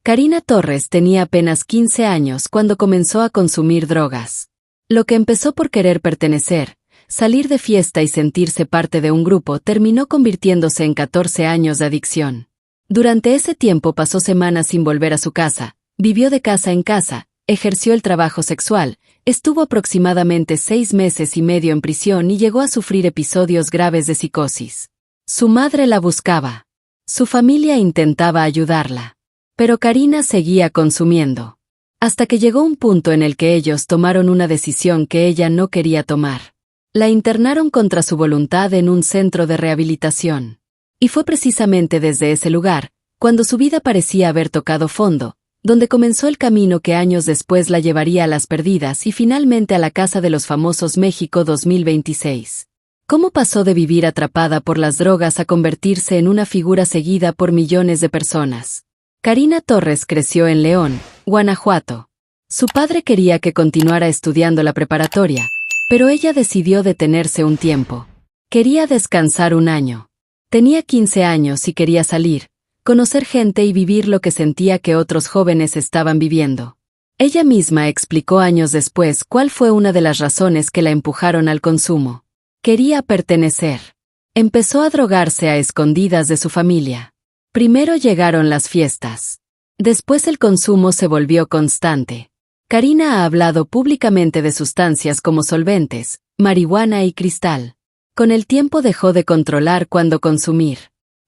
Karina Torres tenía apenas 15 años cuando comenzó a consumir drogas. Lo que empezó por querer pertenecer, salir de fiesta y sentirse parte de un grupo terminó convirtiéndose en 14 años de adicción. Durante ese tiempo pasó semanas sin volver a su casa, vivió de casa en casa, ejerció el trabajo sexual, estuvo aproximadamente 6 meses y medio en prisión y llegó a sufrir episodios graves de psicosis. Su madre la buscaba. Su familia intentaba ayudarla. Pero Karina seguía consumiendo. Hasta que llegó un punto en el que ellos tomaron una decisión que ella no quería tomar. La internaron contra su voluntad en un centro de rehabilitación. Y fue precisamente desde ese lugar, cuando su vida parecía haber tocado fondo, donde comenzó el camino que años después la llevaría a las perdidas y finalmente a la casa de los famosos México 2026. ¿Cómo pasó de vivir atrapada por las drogas a convertirse en una figura seguida por millones de personas? Karina Torres creció en León, Guanajuato. Su padre quería que continuara estudiando la preparatoria, pero ella decidió detenerse un tiempo. Quería descansar un año. Tenía 15 años y quería salir, conocer gente y vivir lo que sentía que otros jóvenes estaban viviendo. Ella misma explicó años después cuál fue una de las razones que la empujaron al consumo. Quería pertenecer. Empezó a drogarse a escondidas de su familia. Primero llegaron las fiestas. Después el consumo se volvió constante. Karina ha hablado públicamente de sustancias como solventes, marihuana y cristal. Con el tiempo dejó de controlar cuándo consumir.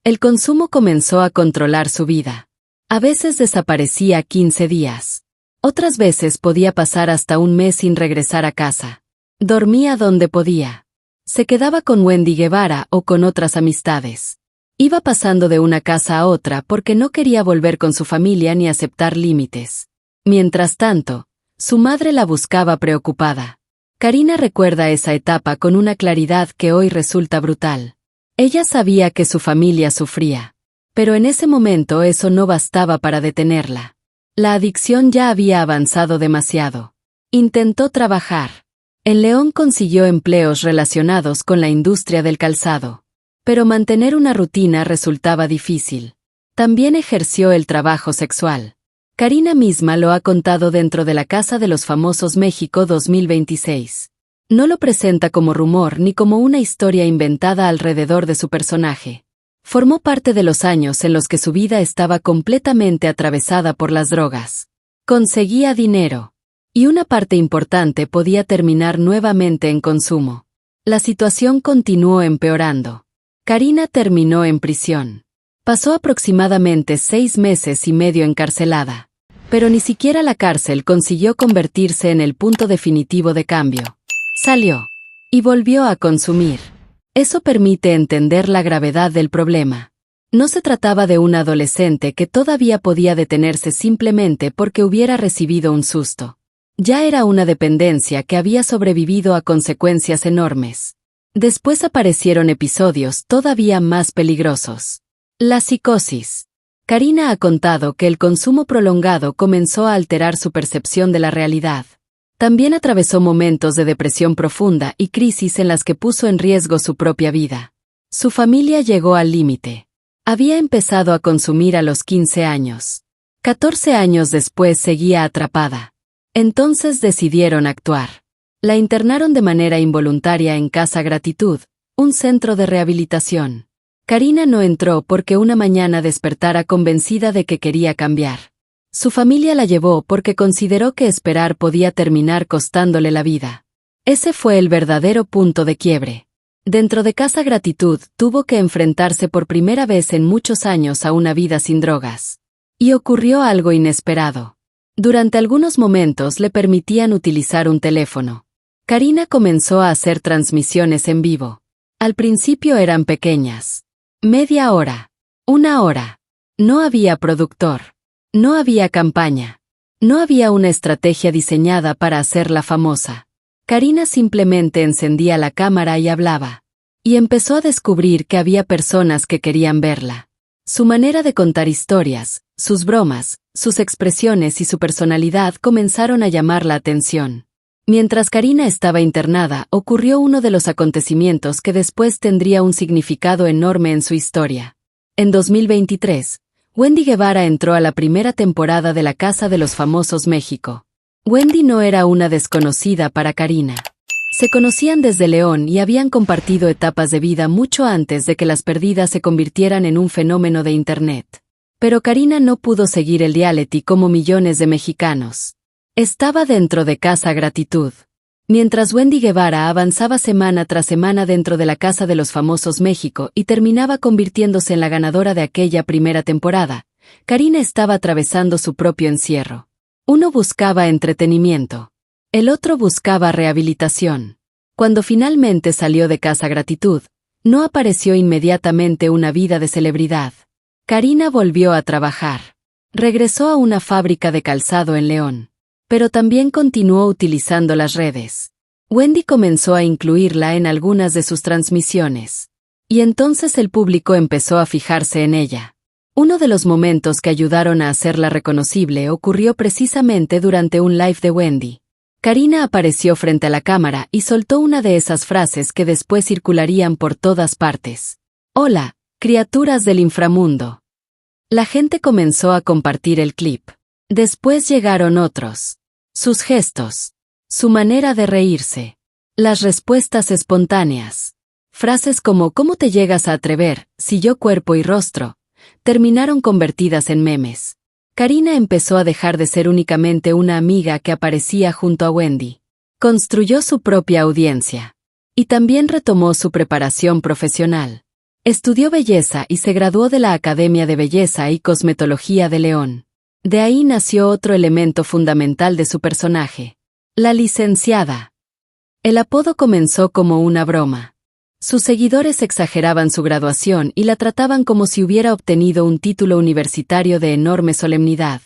El consumo comenzó a controlar su vida. A veces desaparecía 15 días. Otras veces podía pasar hasta un mes sin regresar a casa. Dormía donde podía. Se quedaba con Wendy Guevara o con otras amistades. Iba pasando de una casa a otra porque no quería volver con su familia ni aceptar límites. Mientras tanto, su madre la buscaba preocupada. Karina recuerda esa etapa con una claridad que hoy resulta brutal. Ella sabía que su familia sufría. Pero en ese momento eso no bastaba para detenerla. La adicción ya había avanzado demasiado. Intentó trabajar. En León consiguió empleos relacionados con la industria del calzado. Pero mantener una rutina resultaba difícil. También ejerció el trabajo sexual. Karina misma lo ha contado dentro de la casa de los famosos México 2026. No lo presenta como rumor ni como una historia inventada alrededor de su personaje. Formó parte de los años en los que su vida estaba completamente atravesada por las drogas. Conseguía dinero. Y una parte importante podía terminar nuevamente en consumo. La situación continuó empeorando. Karina terminó en prisión. Pasó aproximadamente 6 meses y medio encarcelada. Pero ni siquiera la cárcel consiguió convertirse en el punto definitivo de cambio. Salió. Y volvió a consumir. Eso permite entender la gravedad del problema. No se trataba de una adolescente que todavía podía detenerse simplemente porque hubiera recibido un susto. Ya era una dependencia que había sobrevivido a consecuencias enormes. Después aparecieron episodios todavía más peligrosos. La psicosis. Karina ha contado que el consumo prolongado comenzó a alterar su percepción de la realidad. También atravesó momentos de depresión profunda y crisis en las que puso en riesgo su propia vida. Su familia llegó al límite. Había empezado a consumir a los 15 años. 14 años después seguía atrapada. Entonces decidieron actuar. La internaron de manera involuntaria en Casa Gratitud, un centro de rehabilitación. Karina no entró porque una mañana despertara convencida de que quería cambiar. Su familia la llevó porque consideró que esperar podía terminar costándole la vida. Ese fue el verdadero punto de quiebre. Dentro de Casa Gratitud tuvo que enfrentarse por primera vez en muchos años a una vida sin drogas. Y ocurrió algo inesperado. Durante algunos momentos le permitían utilizar un teléfono. Karina comenzó a hacer transmisiones en vivo. Al principio eran pequeñas. Media hora. 1 hora. No había productor. No había campaña. No había una estrategia diseñada para hacerla famosa. Karina simplemente encendía la cámara y hablaba. Y empezó a descubrir que había personas que querían verla. Su manera de contar historias, sus bromas, sus expresiones y su personalidad comenzaron a llamar la atención. Mientras Karina estaba internada, ocurrió uno de los acontecimientos que después tendría un significado enorme en su historia. En 2023, Wendy Guevara entró a la primera temporada de La Casa de los Famosos México. Wendy no era una desconocida para Karina. Se conocían desde León y habían compartido etapas de vida mucho antes de que Las Perdidas se convirtieran en un fenómeno de Internet. Pero Karina no pudo seguir el reality como millones de mexicanos. Estaba dentro de Casa Gratitud. Mientras Wendy Guevara avanzaba semana tras semana dentro de La Casa de los Famosos México y terminaba convirtiéndose en la ganadora de aquella primera temporada, Karina estaba atravesando su propio encierro. Uno buscaba entretenimiento. El otro buscaba rehabilitación. Cuando finalmente salió de Casa Gratitud, no apareció inmediatamente una vida de celebridad. Karina volvió a trabajar. Regresó a una fábrica de calzado en León. Pero también continuó utilizando las redes. Wendy comenzó a incluirla en algunas de sus transmisiones. Y entonces el público empezó a fijarse en ella. Uno de los momentos que ayudaron a hacerla reconocible ocurrió precisamente durante un live de Wendy. Karina apareció frente a la cámara y soltó una de esas frases que después circularían por todas partes. «Hola, criaturas del inframundo». La gente comenzó a compartir el clip. Después llegaron otros. Sus gestos. Su manera de reírse. Las respuestas espontáneas. Frases como «¿Cómo te llegas a atrever, si yo cuerpo y rostro?», terminaron convertidas en memes. Karina empezó a dejar de ser únicamente una amiga que aparecía junto a Wendy. Construyó su propia audiencia. Y también retomó su preparación profesional. Estudió belleza y se graduó de la Academia de Belleza y Cosmetología de León. De ahí nació otro elemento fundamental de su personaje. La licenciada. El apodo comenzó como una broma. Sus seguidores exageraban su graduación y la trataban como si hubiera obtenido un título universitario de enorme solemnidad.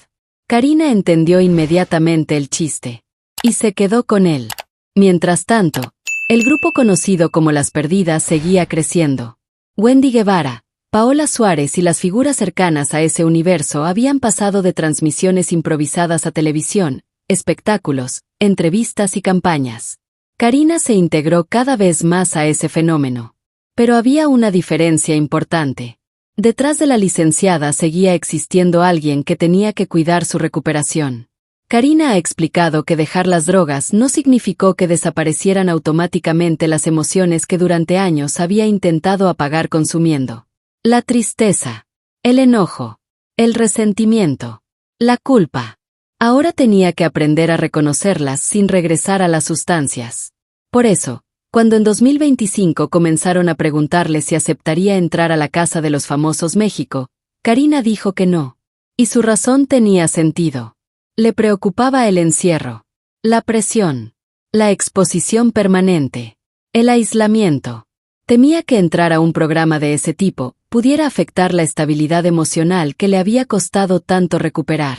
Karina entendió inmediatamente el chiste. Y se quedó con él. Mientras tanto, el grupo conocido como Las Perdidas seguía creciendo. Wendy Guevara, Paola Suárez y las figuras cercanas a ese universo habían pasado de transmisiones improvisadas a televisión, espectáculos, entrevistas y campañas. Karina se integró cada vez más a ese fenómeno. Pero había una diferencia importante. Detrás de la licenciada seguía existiendo alguien que tenía que cuidar su recuperación. Karina ha explicado que dejar las drogas no significó que desaparecieran automáticamente las emociones que durante años había intentado apagar consumiendo. La tristeza, el enojo, el resentimiento, la culpa. Ahora tenía que aprender a reconocerlas sin regresar a las sustancias. Por eso, cuando en 2025 comenzaron a preguntarle si aceptaría entrar a la Casa de los Famosos México, Karina dijo que no. Y su razón tenía sentido. Le preocupaba el encierro, la presión, la exposición permanente, el aislamiento. Temía que entrar a un programa de ese tipo pudiera afectar la estabilidad emocional que le había costado tanto recuperar.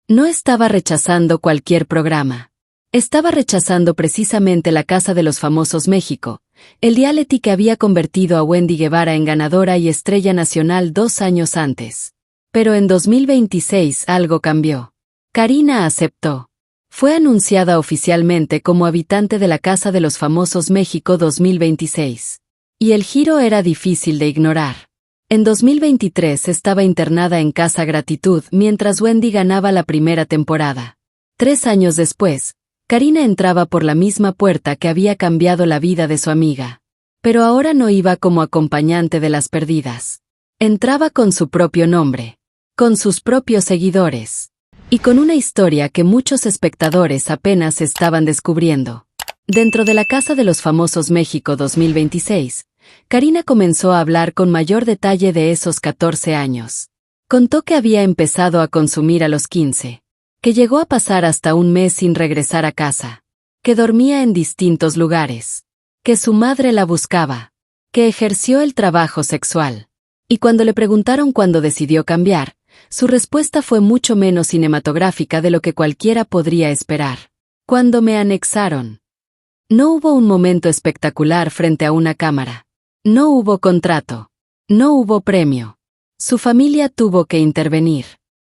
No estaba rechazando cualquier programa. Estaba rechazando precisamente La Casa de los Famosos México, el reality que había convertido a Wendy Guevara en ganadora y estrella nacional 2 años antes. Pero en 2026 algo cambió. Karina aceptó. Fue anunciada oficialmente como habitante de La Casa de los Famosos México 2026. Y el giro era difícil de ignorar. En 2023 estaba internada en Casa Gratitud mientras Wendy ganaba la primera temporada. 3 años después, Karina entraba por la misma puerta que había cambiado la vida de su amiga. Pero ahora no iba como acompañante de Las Perdidas. Entraba con su propio nombre, con sus propios seguidores, y con una historia que muchos espectadores apenas estaban descubriendo. Dentro de La Casa de los Famosos México 2026, Karina comenzó a hablar con mayor detalle de esos 14 años. Contó que había empezado a consumir a los 15, que llegó a pasar hasta un mes sin regresar a casa, que dormía en distintos lugares, que su madre la buscaba, que ejerció el trabajo sexual. Y cuando le preguntaron cuándo decidió cambiar, su respuesta fue mucho menos cinematográfica de lo que cualquiera podría esperar. Cuando me anexaron. No hubo un momento espectacular frente a una cámara. No hubo contrato. No hubo premio. Su familia tuvo que intervenir.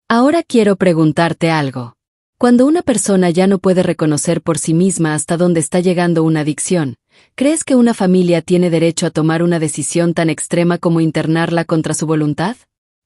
Ahora quiero preguntarte algo. Cuando una persona ya no puede reconocer por sí misma hasta dónde está llegando una adicción, ¿crees que una familia tiene derecho a tomar una decisión tan extrema como internarla contra su voluntad?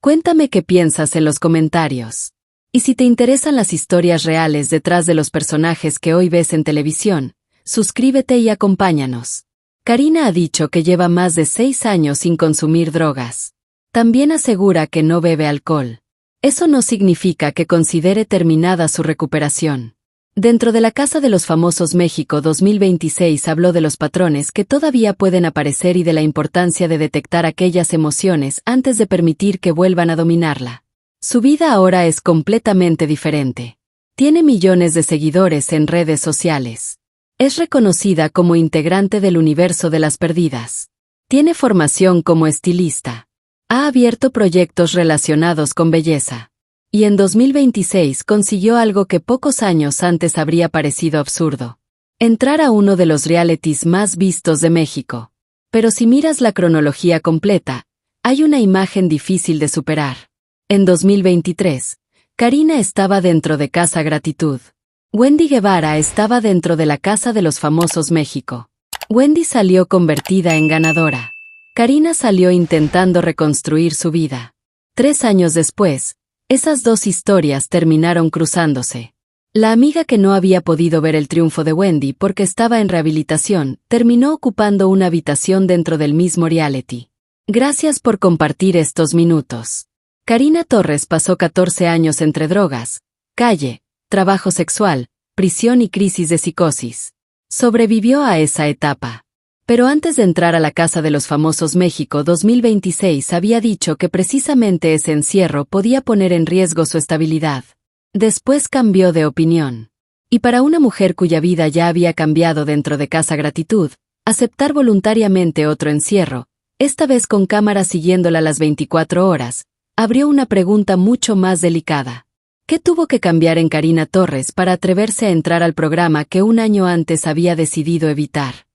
Cuéntame qué piensas en los comentarios. Y si te interesan las historias reales detrás de los personajes que hoy ves en televisión, suscríbete y acompáñanos. Karina ha dicho que lleva más de 6 años sin consumir drogas. También asegura que no bebe alcohol. Eso no significa que considere terminada su recuperación. Dentro de la Casa de los Famosos México 2026 habló de los patrones que todavía pueden aparecer y de la importancia de detectar aquellas emociones antes de permitir que vuelvan a dominarla. Su vida ahora es completamente diferente. Tiene millones de seguidores en redes sociales. Es reconocida como integrante del universo de las perdidas. Tiene formación como estilista. Ha abierto proyectos relacionados con belleza. Y en 2026 consiguió algo que pocos años antes habría parecido absurdo: entrar a uno de los realities más vistos de México. Pero si miras la cronología completa, hay una imagen difícil de superar. En 2023, Karina estaba dentro de Casa Gratitud. Wendy Guevara estaba dentro de la Casa de los Famosos México. Wendy salió convertida en ganadora. Karina salió intentando reconstruir su vida. 3 años después, esas dos historias terminaron cruzándose. La amiga que no había podido ver el triunfo de Wendy porque estaba en rehabilitación, terminó ocupando una habitación dentro del mismo reality. Gracias por compartir estos minutos. Karina Torres pasó 14 años entre drogas, calle, trabajo sexual, prisión y crisis de psicosis. Sobrevivió a esa etapa. Pero antes de entrar a la Casa de los Famosos México 2026 había dicho que precisamente ese encierro podía poner en riesgo su estabilidad. Después cambió de opinión. Y para una mujer cuya vida ya había cambiado dentro de Casa Gratitud, aceptar voluntariamente otro encierro, esta vez con cámaras siguiéndola las 24 horas, abrió una pregunta mucho más delicada. ¿Qué tuvo que cambiar en Karina Torres para atreverse a entrar al programa que un año antes había decidido evitar?